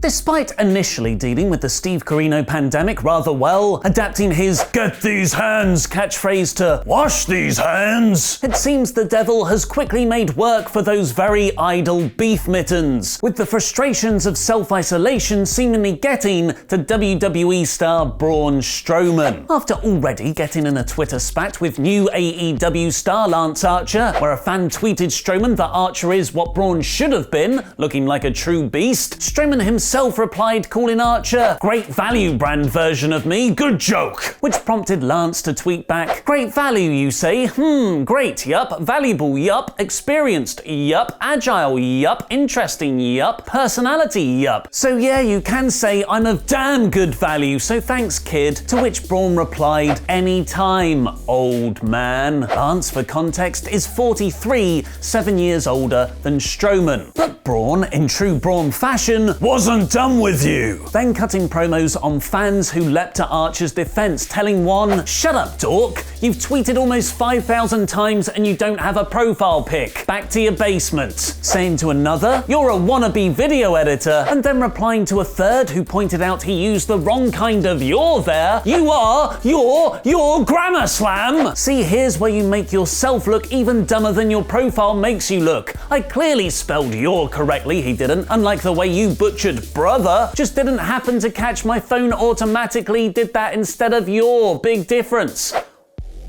Despite initially dealing with the Steve Corino pandemic rather well, adapting his "get these hands" catchphrase to "wash these hands," it seems the devil has quickly made work for those very idle beef mittens, with the frustrations of self-isolation seemingly getting to WWE star Braun Strowman. After already getting in a Twitter spat with new AEW star Lance Archer, where a fan tweeted Strowman that Archer is what Braun should have been, looking like a true beast, Strowman himself replied calling Archer "great value brand version of me, good joke," which prompted Lance to tweet back, "Great value you say? Great, yup, valuable, yup, experienced, yup, agile, yup, interesting, yup, personality, yup. So yeah, you can say I'm of damn good value, so thanks kid," to which Braun replied, "Anytime, old man." Lance, for context, is 43, 7 years older than Strowman. But Braun, in true Braun fashion, wasn't done with you. Then cutting promos on fans who leapt to Archer's defense, telling one, "Shut up, dork. You've tweeted almost 5,000 times and you don't have a profile pic. Back to your basement." Saying to another, "You're a wannabe video editor," and then replying to a third who pointed out he used the wrong kind of "you're" there. You're grammar slam. See, here's where you make yourself look even dumber than your profile makes you look. I clearly spelled "your" correctly, he didn't, unlike the way you butchered "brother." Just didn't happen to catch my phone automatically, did that instead of "your." Big difference.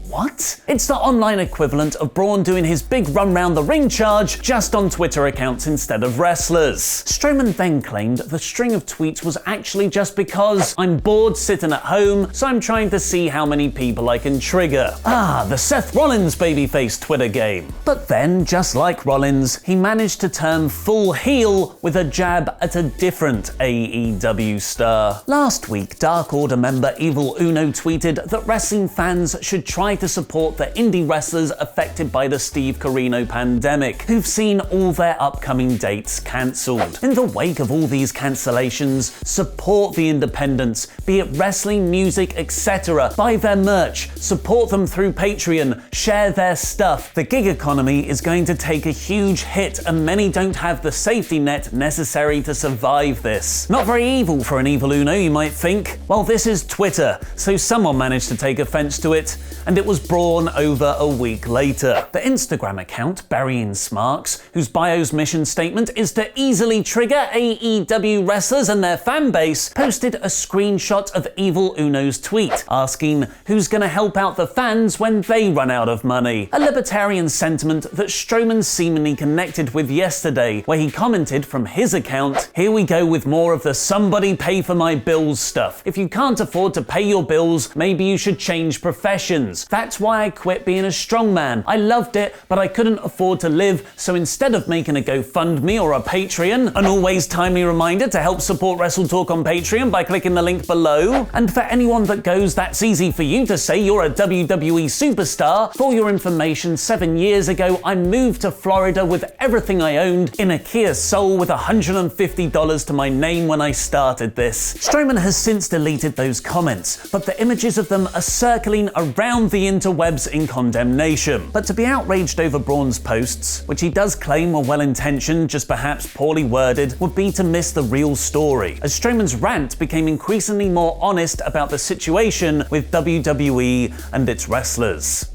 What? It's the online equivalent of Braun doing his big run round the ring charge just on Twitter accounts instead of wrestlers. Strowman then claimed the string of tweets was actually just because "I'm bored sitting at home, so I'm trying to see how many people I can trigger." The Seth Rollins babyface Twitter game. But then, just like Rollins, he managed to turn full heel with a jab at a different AEW star. Last week, Dark Order member Evil Uno tweeted that wrestling fans should try to support the indie wrestlers affected by the Steve Corino pandemic, who've seen all their upcoming dates cancelled. In the wake of all these cancellations, support the independents, be it wrestling, music, etc. Buy their merch, support them through Patreon, share their stuff. The gig economy is going to take a huge hit and many don't have the safety net necessary to survive this. Not very evil for an Evil Uno, you might think. Well, this is Twitter, so someone managed to take offense to it, and it was Braun over a week later. The Instagram account, Burying Smarks, whose bio's mission statement is to easily trigger AEW wrestlers and their fan base, posted a screenshot of Evil Uno's tweet, asking who's gonna help out the fans when they run out of money. A libertarian sentiment that Strowman seemingly connected with yesterday, where he commented from his account, "Here we go with more of the somebody pay for my bills stuff. If you can't afford to pay your bills, maybe you should change professions. That's why I quit being a strongman. I loved it, but I couldn't afford to live, so instead of making a GoFundMe or a Patreon," an always timely reminder to help support WrestleTalk on Patreon by clicking the link below. And for anyone that goes, "That's easy for you to say, you're a WWE superstar," for your information, 7 years ago I moved to Florida with everything I owned in a Kia Soul with $150 to my name when I started this. Strowman has since deleted those comments, but the images of them are circling around the interwebs in condemnation. But to be outraged over Braun's posts, which he does claim were well-intentioned, just perhaps poorly worded, would be to miss the real story, as Strowman's rant became increasingly more honest about the situation with WWE and its wrestlers.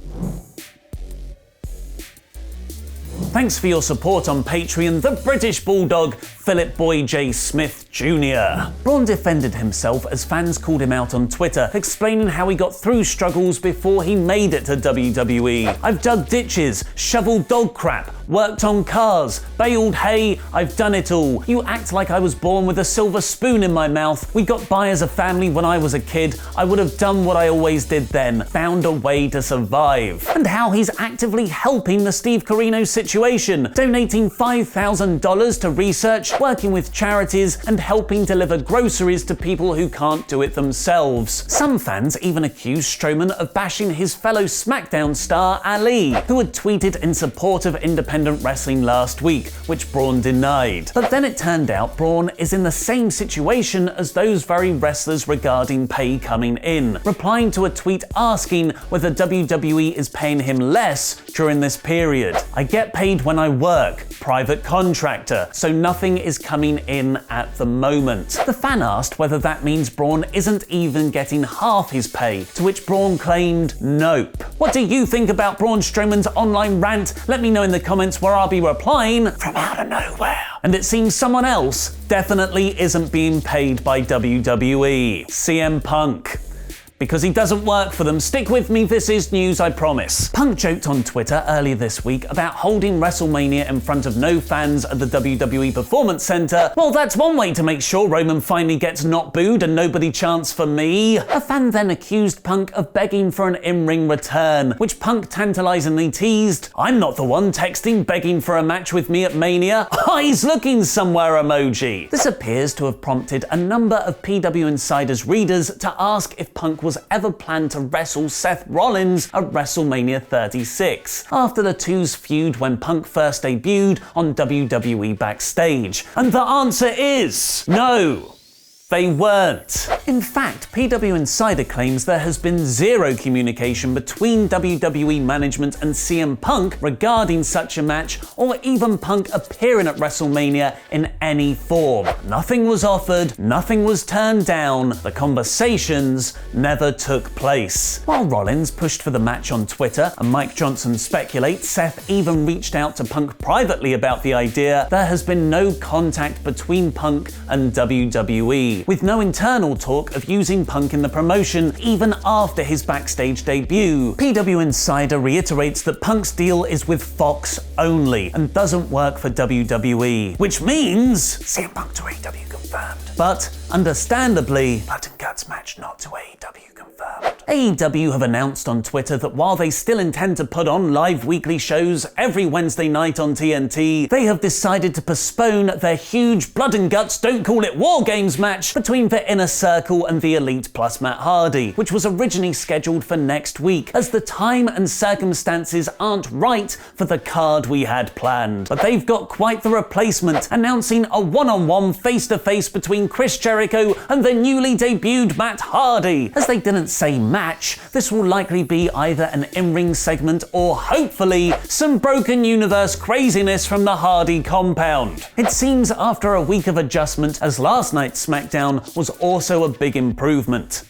Thanks for your support on Patreon, the British Bulldog, Philip Boy J. Smith Jr. Braun defended himself as fans called him out on Twitter, explaining how he got through struggles before he made it to WWE. "I've dug ditches, shoveled dog crap, worked on cars, baled hay, I've done it all. You act like I was born with a silver spoon in my mouth. We got by as a family when I was a kid. I would have done what I always did then, found a way to survive." And how he's actively helping the Steve Corino situation, donating $5,000 to research, working with charities, and helping deliver groceries to people who can't do it themselves. Some fans even accused Strowman of bashing his fellow SmackDown star Ali, who had tweeted in support of independent wrestling last week, which Braun denied. But then it turned out Braun is in the same situation as those very wrestlers regarding pay coming in, replying to a tweet asking whether WWE is paying him less during this period. "I get paid when I work, private contractor, so nothing is coming in at the moment. The fan asked whether that means Braun isn't even getting half his pay, to which Braun claimed, nope. What do you think about Braun Strowman's online rant? Let me know in the comments, where I'll be replying from out of nowhere. And it seems someone else definitely isn't being paid by WWE. CM Punk. Because he doesn't work for them. Stick with me, this is news, I promise. Punk joked on Twitter earlier this week about holding WrestleMania in front of no fans at the WWE Performance Center. Well, that's one way to make sure Roman finally gets not booed and nobody chants for me. A fan then accused Punk of begging for an in-ring return, which Punk tantalizingly teased. I'm not the one texting begging for a match with me at Mania. He's looking somewhere emoji. This appears to have prompted a number of PW Insider's readers to ask if Punk was ever planned to wrestle Seth Rollins at WrestleMania 36, after the two's feud when Punk first debuted on WWE Backstage. And the answer is no. They weren't. In fact, PW Insider claims there has been zero communication between WWE management and CM Punk regarding such a match, or even Punk appearing at WrestleMania in any form. Nothing was offered, nothing was turned down, the conversations never took place. While Rollins pushed for the match on Twitter, and Mike Johnson speculates Seth even reached out to Punk privately about the idea, there has been no contact between Punk and WWE, with no internal talk of using Punk in the promotion even after his backstage debut. PW Insider reiterates that Punk's deal is with Fox only and doesn't work for WWE, which means CM Punk to AEW confirmed. But understandably, blood and guts match not to AEW confirmed. AEW have announced on Twitter that while they still intend to put on live weekly shows every Wednesday night on TNT, they have decided to postpone their huge blood and guts Don't Call It War Games match between the Inner Circle and the Elite plus Matt Hardy, which was originally scheduled for next week, as the time and circumstances aren't right for the card we had planned. But they've got quite the replacement, announcing a one-on-one face-to-face between Chris Jericho and the newly debuted Matt Hardy. As they didn't say match, this will likely be either an in-ring segment or hopefully some Broken Universe craziness from the Hardy compound. It seems after a week of adjustment, as last night's SmackDown was also a big improvement.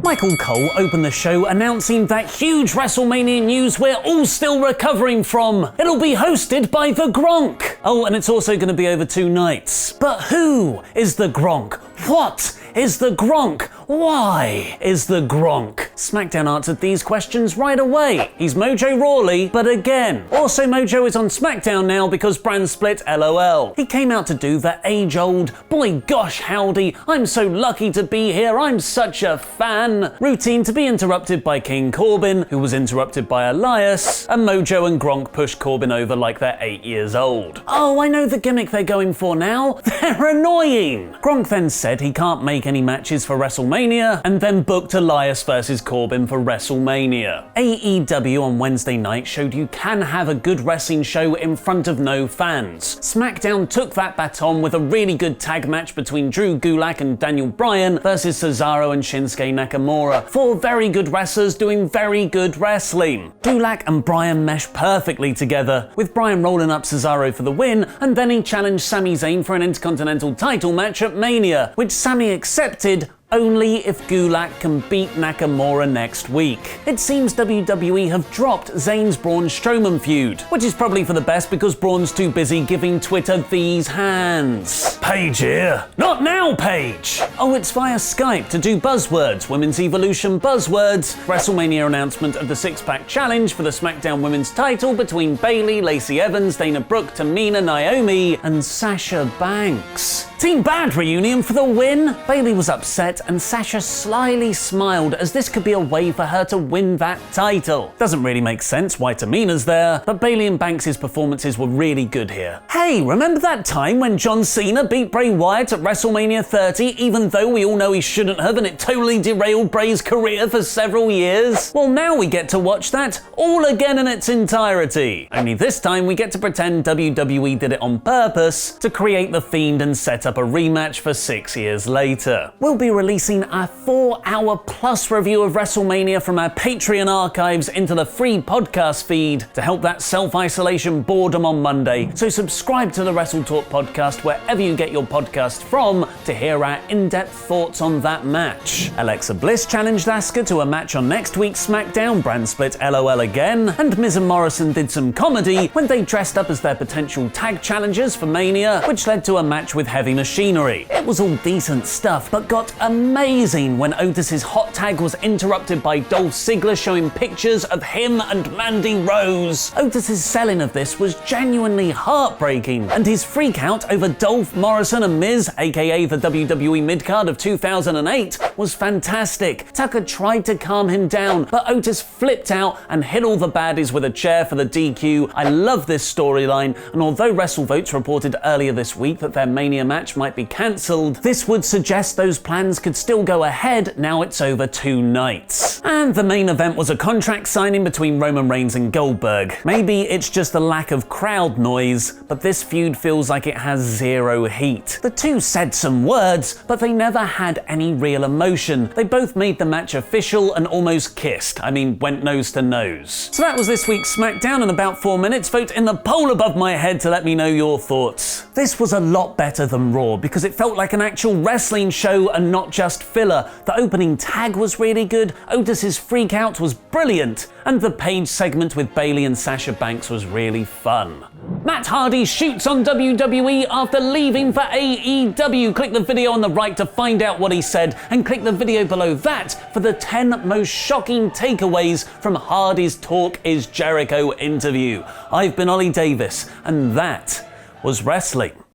Michael Cole opened the show announcing that huge WrestleMania news we're all still recovering from. It'll be hosted by the Gronk. Oh, and it's also going to be over 2 nights. But who is the Gronk? What is the Gronk? Why is the Gronk? SmackDown answered these questions right away. He's Mojo Rawley, but again. Also, Mojo is on SmackDown now because brand split, LOL. He came out to do the age-old, boy gosh howdy, I'm so lucky to be here, I'm such a fan routine, to be interrupted by King Corbin, who was interrupted by Elias, and Mojo and Gronk push Corbin over like they're 8 years old. Oh, I know the gimmick they're going for now. They're annoying. Gronk then said he can't make any matches for WrestleMania, and then booked Elias versus Corbin for WrestleMania. AEW on Wednesday night showed you can have a good wrestling show in front of no fans. SmackDown took that baton with a really good tag match between Drew Gulak and Daniel Bryan versus Cesaro and Shinsuke Nakamura. 4 very good wrestlers doing very good wrestling. Gulak and Bryan meshed perfectly together, with Bryan rolling up Cesaro for the win, and then he challenged Sami Zayn for an Intercontinental title match at Mania, which Sami accepted only if Gulak can beat Nakamura next week. It seems WWE have dropped Zayn's Braun Strowman feud, which is probably for the best because Braun's too busy giving Twitter these hands. Paige here. Not now, Paige! Oh, it's via Skype to do buzzwords, Women's Evolution buzzwords, WrestleMania announcement of the 6-pack challenge for the SmackDown Women's title between Bayley, Lacey Evans, Dana Brooke, Tamina, Naomi, and Sasha Banks. Team Bad reunion for the win? Bayley was upset and Sasha slyly smiled, as this could be a way for her to win that title. Doesn't really make sense why Tamina's there, but Bayley and Banks' performances were really good here. Hey, remember that time when John Cena beat Bray Wyatt at WrestleMania 30, even though we all know he shouldn't have and it totally derailed Bray's career for several years? Well, now we get to watch that all again in its entirety. Only this time we get to pretend WWE did it on purpose to create The Fiend and set up a rematch for 6 years later. We'll be releasing releasing a 4-hour plus review of WrestleMania from our Patreon archives into the free podcast feed to help that self-isolation boredom on Monday. So subscribe to the WrestleTalk podcast wherever you get your podcast from to hear our in-depth thoughts on that match. Alexa Bliss challenged Asuka to a match on next week's SmackDown, brand split LOL again, and Miz and Morrison did some comedy when they dressed up as their potential tag challengers for Mania, which led to a match with Heavy Machinery. It was all decent stuff, but got amazing when Otis's hot tag was interrupted by Dolph Ziggler showing pictures of him and Mandy Rose. Otis's selling of this was genuinely heartbreaking, and his freakout over Dolph, Morrison and Miz, aka the WWE midcard of 2008, was fantastic. Tucker tried to calm him down, but Otis flipped out and hit all the baddies with a chair for the DQ. I love this storyline, and although WrestleVotes reported earlier this week that their Mania match might be cancelled, this would suggest those plans could still go ahead now it's over 2 nights. And the main event was a contract signing between Roman Reigns and Goldberg. Maybe it's just a lack of crowd noise, but this feud feels like it has zero heat. The two said some words, but they never had any real emotion. They both made the match official and almost kissed. I mean, went nose to nose. So that was this week's SmackDown in about 4 minutes. Vote in the poll above my head to let me know your thoughts. This was a lot better than Raw because it felt like an actual wrestling show and not just filler. The opening tag was really good, Otis's freakout was brilliant, and the Paige segment with Bayley and Sasha Banks was really fun. Matt Hardy shoots on WWE after leaving for AEW. Click the video on the right to find out what he said, and click the video below that for the 10 most shocking takeaways from Hardy's Talk is Jericho interview. I've been Ollie Davis, and that was wrestling.